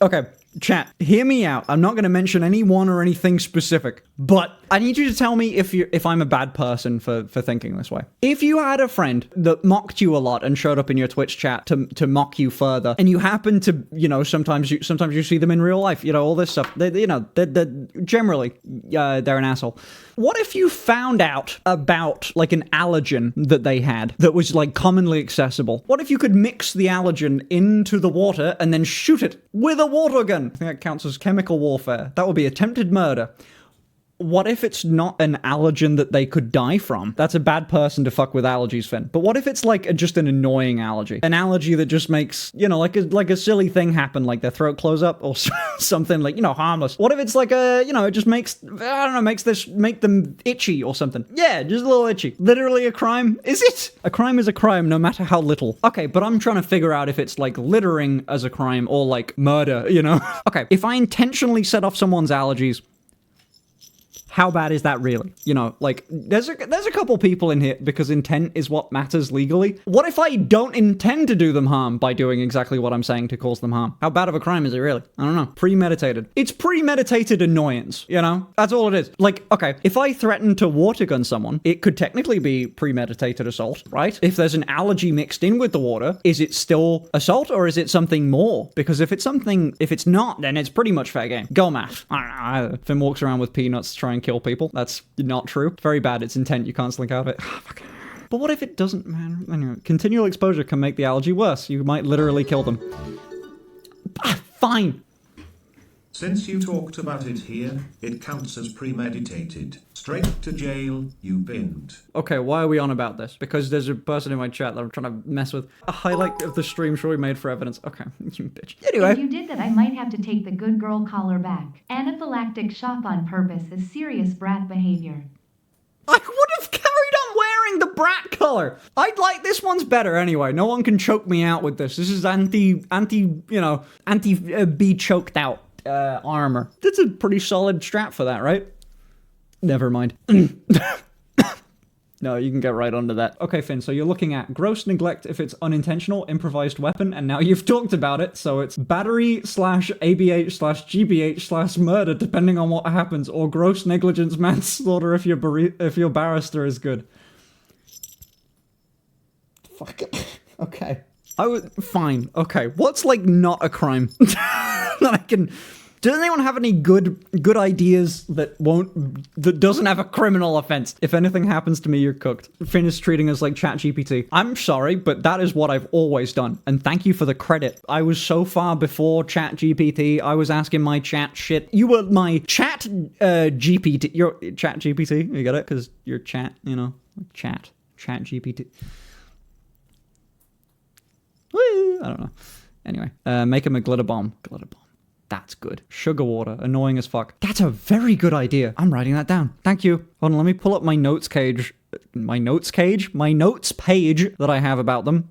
Okay, chat, hear me out. I'm not going to mention anyone or anything specific, but I need you to tell me if I'm a bad person for thinking this way. If you had a friend that mocked you a lot and showed up in your Twitch chat to mock you further, and you happen to, you know, sometimes you see them in real life, you know, all this stuff, they're generally, they're an asshole. What if you found out about, like, an allergen that they had that was, like, commonly accessible? What if you could mix the allergen into the water and then shoot it with a water gun? I think that counts as chemical warfare. That would be attempted murder. What if it's not an allergen that they could die from? That's a bad person to fuck with allergies, Finn. But what if it's like just an annoying allergy? An allergy that just makes, you know, like a silly thing happen, like their throat close up or something, like, you know, harmless. What if it's like a, you know, it just makes, I don't know, make them itchy or something? Yeah, just a little itchy. Literally a crime? Is it? A crime is a crime, no matter how little. Okay, but I'm trying to figure out if it's like littering as a crime or like murder, you know? Okay, if I intentionally set off someone's allergies, how bad is that really? You know, like, there's a couple people in here because intent is what matters legally. What if I don't intend to do them harm by doing exactly what I'm saying to cause them harm? How bad of a crime is it really? I don't know. Premeditated. It's premeditated annoyance, you know? That's all it is. Like, okay, if I threaten to water gun someone, it could technically be premeditated assault, right? If there's an allergy mixed in with the water, is it still assault or is it something more? Because if it's not, then it's pretty much fair game. Go math. I don't know. Finn walks around with peanuts to try and kill people. That's not true. Very bad. It's intent. You can't slink out of it. But what if it doesn't, man? Anyway, continual exposure can make the allergy worse. You might literally kill them. Fine. Since you talked about it here, it counts as premeditated. Straight to jail, you binned. Okay, why are we on about this? Because there's a person in my chat that I'm trying to mess with. A highlight of the stream should be made for evidence. Okay, you bitch. Anyway. If you did that, I might have to take the good girl collar back. Anaphylactic shock on purpose is serious brat behavior. I would have carried on wearing the brat collar. I'd like this one's better anyway. No one can choke me out with this. This is anti be choked out armor. That's a pretty solid strap for that, right? Never mind. No, you can get right onto that. Okay, Finn, so you're looking at gross neglect if it's unintentional, improvised weapon, and now you've talked about it, so it's battery/ABH/GBH/murder, depending on what happens, or gross negligence manslaughter if your barrister is good. Fuck it. Okay. Fine. Okay. What's, like, not a crime? That I can... Does anyone have any good ideas that doesn't have a criminal offense? If anything happens to me, you're cooked. Finn is treating us like ChatGPT. I'm sorry, but that is what I've always done. And thank you for the credit. I was so far before ChatGPT. I was asking my chat shit. You were my chat GPT. You're ChatGPT. You get it? Because you're chat, you know, ChatGPT. Woo! I don't know. Anyway, make him a glitter bomb. Glitter bomb. That's good. Sugar water. Annoying as fuck. That's a very good idea. I'm writing that down. Thank you. Hold on, let me pull up my notes page. My notes page that I have about them.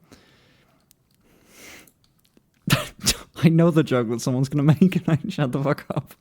I know the joke that someone's gonna make and I shut the fuck up.